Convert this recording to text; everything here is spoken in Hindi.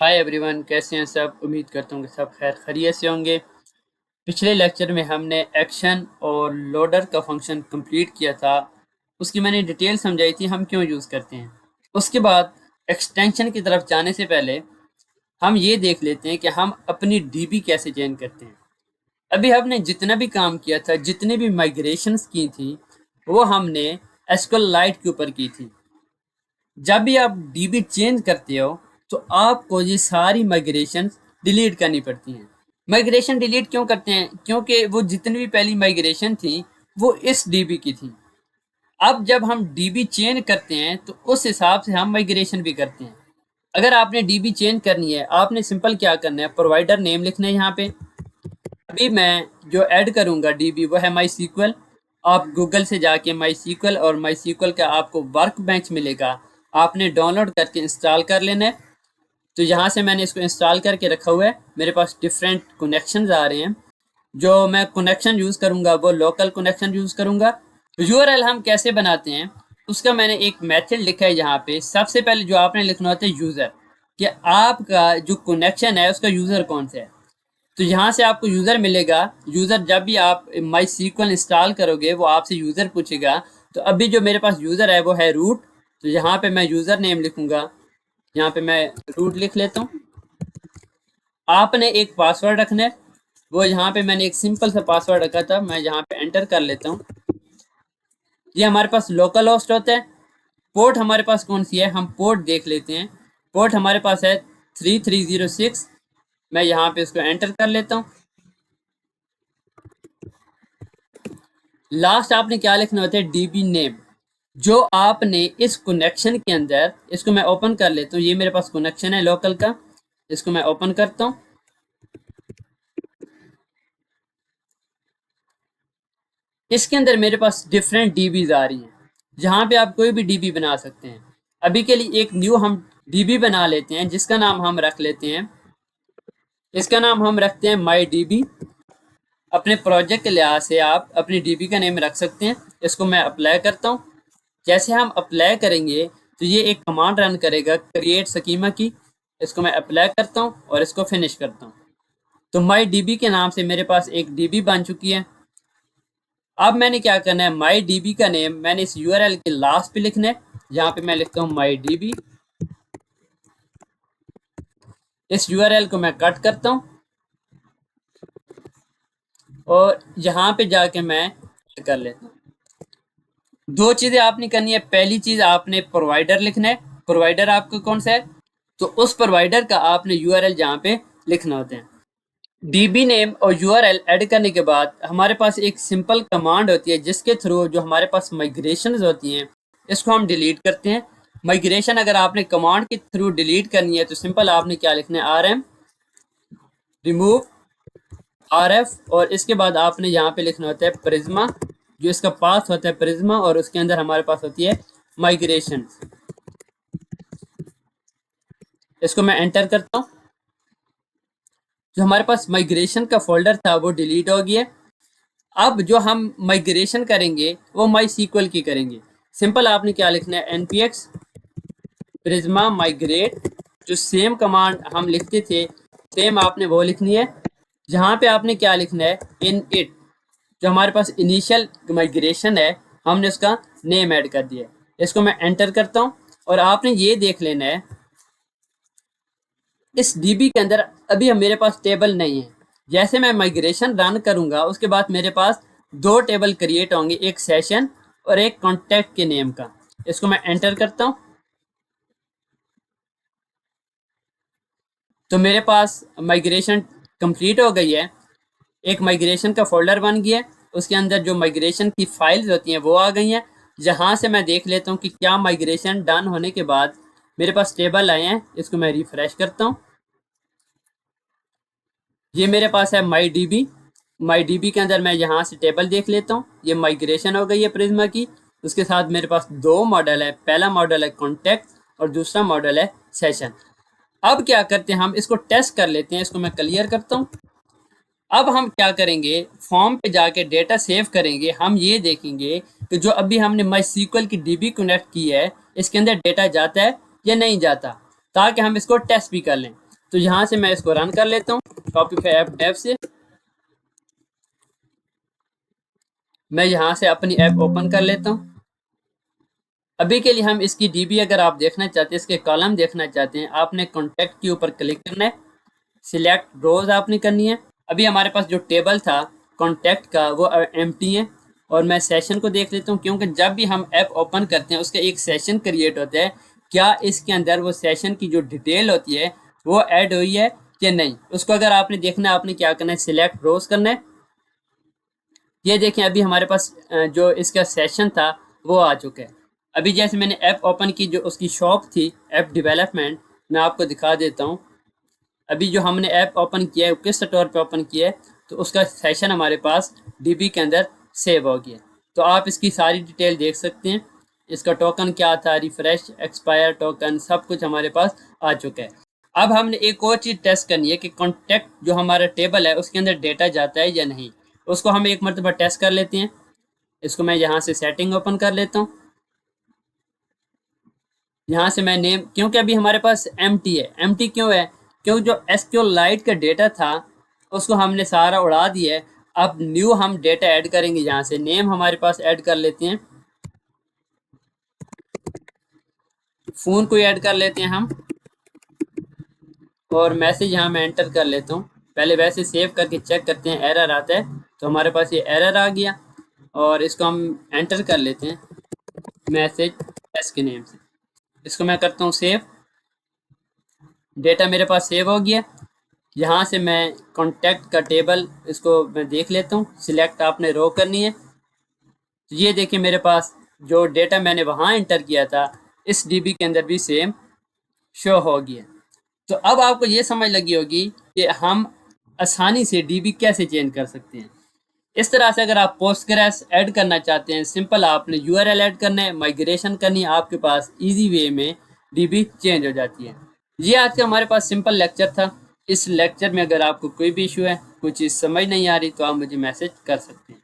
हाय एवरीवन, कैसे हैं सब। उम्मीद करता हूँ कि सब खैर खैरियत से होंगे। पिछले लेक्चर में हमने एक्शन और लोडर का फंक्शन कंप्लीट किया था। उसकी मैंने डिटेल समझाई थी हम क्यों यूज़ करते हैं। उसके बाद एक्सटेंशन की तरफ जाने से पहले हम ये देख लेते हैं कि हम अपनी डीबी कैसे चेंज करते हैं। अभी हमने जितना भी काम किया था, जितने भी माइग्रेशंस की थी, वो हमने एसक्यूएल लाइट के ऊपर की थी। जब भी आप डीबी चेंज करते हो तो आपको ये सारी माइग्रेशन डिलीट करनी पड़ती हैं। माइग्रेशन डिलीट क्यों करते हैं? क्योंकि वो जितनी भी पहली माइग्रेशन थी वो इस डीबी की थी। अब जब हम डीबी चेंज करते हैं तो उस हिसाब से हम माइग्रेशन भी करते हैं। अगर आपने डीबी चेंज करनी है, आपने सिंपल क्या करना है, प्रोवाइडर नेम लिखना है यहाँ पे। अभी मैं जो ऐड करूँगा डीबी वो है माई सीक्वल। आप गूगल से जाके माई सीक्वल और माई सीक्वल का आपको वर्क बेंच मिलेगा, आपने डाउनलोड करके इंस्टॉल कर लेना है। तो यहाँ से मैंने इसको इंस्टॉल करके रखा हुआ है। मेरे पास डिफरेंट कनेक्शंस आ रहे हैं। जो मैं कनेक्शन यूज़ करूँगा वो लोकल कनेक्शन यूज़ करूँगा। यूआरएल हम कैसे बनाते हैं उसका मैंने एक मेथड लिखा है यहाँ पे। सबसे पहले जो आपने लिखना होता है यूज़र, कि आपका जो कनेक्शन है उसका यूज़र कौन सा है। तो यहाँ से आपको यूज़र मिलेगा। यूज़र जब भी आप माई सीक्वल इंस्टॉल करोगे वो आपसे यूज़र पूछेगा। तो अभी जो मेरे पास यूज़र है वो है रूट। तो यहाँ पे मैं यूज़र नेम लिखूँगा, यहाँ पे मैं रूट लिख लेता हूँ। आपने एक पासवर्ड रखना है, वो यहाँ पे मैंने एक सिंपल सा पासवर्ड रखा था, मैं यहाँ पे एंटर कर लेता हूँ। ये हमारे पास लोकल होस्ट होता है। पोर्ट हमारे पास कौन सी है, हम पोर्ट देख लेते हैं। पोर्ट हमारे पास है 3306। मैं यहाँ पे इसको एंटर कर लेता हूँ। लास्ट आपने क्या लिखना होता है, डीबी नेम। जो आपने इस कनेक्शन के अंदर, इसको मैं ओपन कर लेता हूँ। ये मेरे पास कनेक्शन है लोकल का, इसको मैं ओपन करता हूँ। इसके अंदर मेरे पास डिफरेंट डीबीज आ रही हैं, जहाँ पे आप कोई भी डीबी बना सकते हैं। अभी के लिए एक न्यू हम डीबी बना लेते हैं, जिसका नाम हम रख लेते हैं, इसका नाम हम रखते हैं माई डीबी। अपने प्रोजेक्ट के लिहाज से आप अपनी डीबी का नेम रख सकते हैं। इसको मैं अप्लाई करता हूँ। जैसे हम अप्लाई करेंगे तो ये एक कमांड रन करेगा, क्रिएट स्कीमा की। इसको मैं अप्लाई करता हूँ और इसको फिनिश करता हूँ। तो माई डीबी के नाम से मेरे पास एक डीबी बन चुकी है। अब मैंने क्या करना है, माई डीबी का नेम मैंने इस यूआरएल के लास्ट पे लिखना है। यहाँ पे मैं लिखता हूँ माई डीबी। इस यूआरएल को मैं कट करता हूँ और यहाँ पे जाके मैं कर लेता हूँ। दो चीजें आपने करनी है। पहली चीज, आपने प्रोवाइडर लिखना है। प्रोवाइडर आपका कौन सा है, तो उस प्रोवाइडर का आपने यूआरएल जहाँ पे लिखना होता है। डीबी नेम और यूआरएल ऐड करने के बाद हमारे पास एक सिंपल कमांड होती है, जिसके थ्रू जो हमारे पास माइग्रेशन होती हैं इसको हम डिलीट करते हैं। माइग्रेशन अगर आपने कमांड के थ्रू डिलीट करनी है तो सिंपल आपने क्या लिखना है, आरएम रिमूव आरएफ, और इसके बाद आपने यहाँ पे लिखना होता है प्रिज्मा। जो इसका पाथ होता है प्रिज्मा, और उसके अंदर हमारे पास होती है माइग्रेशन। इसको मैं एंटर करता हूँ। जो हमारे पास माइग्रेशन का फोल्डर था वो डिलीट हो गया। अब जो हम माइग्रेशन करेंगे वो माई सीक्वल की करेंगे। सिंपल आपने क्या लिखना है, एनपीएक्स प्रिज्मा माइग्रेट। जो सेम कमांड हम लिखते थे सेम आपने वो लिखनी है। जहाँ पे आपने क्या लिखना है, इन इट। जो हमारे पास इनिशियल माइग्रेशन है हमने उसका नेम ऐड कर दिया है। इसको मैं एंटर करता हूँ और आपने ये देख लेना है, इस डीबी के अंदर अभी मेरे पास टेबल नहीं है। जैसे मैं माइग्रेशन रन करूंगा उसके बाद मेरे पास दो टेबल क्रिएट होंगे, एक सेशन और एक कॉन्टैक्ट के नेम का। इसको मैं एंटर करता हूँ तो मेरे पास माइग्रेशन कंप्लीट हो गई है। एक माइग्रेशन का फोल्डर बन गया है, उसके अंदर जो माइग्रेशन की फाइल्स होती हैं वो आ गई हैं। जहाँ से मैं देख लेता हूँ कि क्या माइग्रेशन डन होने के बाद मेरे पास टेबल आए हैं। इसको मैं रिफ्रेश करता हूँ। ये मेरे पास है माई डीबी। माई डीबी के अंदर मैं यहाँ से टेबल देख लेता हूँ। ये माइग्रेशन हो गई है प्रिज्मा की। उसके साथ मेरे पास दो मॉडल है, पहला मॉडल है कॉन्टैक्ट और दूसरा मॉडल है सेशन। अब क्या करते हैं, हम इसको टेस्ट कर लेते हैं। इसको मैं क्लियर करता हूँ। अब हम क्या करेंगे, फॉर्म पे जाके डेटा सेव करेंगे। हम ये देखेंगे कि जो अभी हमने माई सीक्वल की डीबी कनेक्ट की है इसके अंदर डेटा जाता है या नहीं जाता, ताकि हम इसको टेस्ट भी कर लें। तो यहाँ से मैं इसको रन कर लेता हूँ शॉपिफाई ऐप डेव से। मैं यहाँ से अपनी ऐप ओपन कर लेता हूँ। अभी के लिए हम इसकी डीबी अगर आप देखना चाहते हैं, इसके कॉलम देखना चाहते हैं, आपने कॉन्टैक्ट के ऊपर क्लिक करना है, सिलेक्ट रोज आपने करनी है। अभी हमारे पास जो टेबल था कॉन्टैक्ट का वो एम्प्टी है। और मैं सेशन को देख लेता हूँ, क्योंकि जब भी हम ऐप ओपन करते हैं उसका एक सेशन क्रिएट होता है, क्या इसके अंदर वो सेशन की जो डिटेल होती है वो ऐड हुई है कि नहीं। उसको अगर आपने देखना है, आपने क्या करना है, सिलेक्ट रोज करना है। ये देखें अभी हमारे पास जो इसका सेशन था वो आ चुका है। अभी जैसे मैंने ऐप ओपन की, जो उसकी शॉप थी ऐप डेवलपमेंट, मैं आपको दिखा देता हूँ। अभी जो हमने ऐप ओपन किया है, किस स्टोर पे ओपन किया है, तो उसका सेशन हमारे पास डीबी के अंदर सेव हो गया। तो आप इसकी सारी डिटेल देख सकते हैं, इसका टोकन क्या था, रिफ्रेश, एक्सपायर टोकन, सब कुछ हमारे पास आ चुका है। अब हमने एक और चीज़ टेस्ट करनी है कि कॉन्टैक्ट जो हमारा टेबल है उसके अंदर डेटा जाता है या नहीं। उसको हम एक मरतबा टेस्ट कर लेते हैं। इसको मैं यहाँ से सेटिंग ओपन कर लेता हूँ। यहाँ से मैं नेम, क्योंकि अभी हमारे पास एम्प्टी है। एम्प्टी क्यों है? क्योंकि जो एसक्यूएल लाइट का डेटा था उसको हमने सारा उड़ा दिया है। अब न्यू हम डेटा ऐड करेंगे। यहाँ से नेम हमारे पास ऐड कर लेते हैं, फ़ोन को ऐड कर लेते हैं हम, और मैसेज यहाँ मैं एंटर कर लेता हूँ। पहले वैसे सेव करके चेक करते हैं, एरर आता है तो हमारे पास ये एरर आ गया। और इसको हम एंटर कर लेते हैं मैसेज एस के नेम से। इसको मैं करता हूँ सेव। डेटा मेरे पास सेव हो गया। यहाँ से मैं कॉन्टैक्ट का टेबल इसको मैं देख लेता हूँ। सिलेक्ट आपने रो करनी है। तो ये देखिए मेरे पास जो डेटा मैंने वहाँ एंटर किया था इस डीबी के अंदर भी सेम शो हो गया। तो अब आपको ये समझ लगी होगी कि हम आसानी से डीबी कैसे चेंज कर सकते हैं। इस तरह से अगर आप पोस्टग्रेस ऐड करना चाहते हैं, सिंपल आपने यूआरएल ऐड करना है, माइग्रेशन करनी है, आपके पास इजी वे में डीबी चेंज हो जाती है। ये आज का हमारे पास सिंपल लेक्चर था। इस लेक्चर में अगर आपको कोई भी इशू है, कोई चीज़ समझ नहीं आ रही, तो आप मुझे मैसेज कर सकते हैं।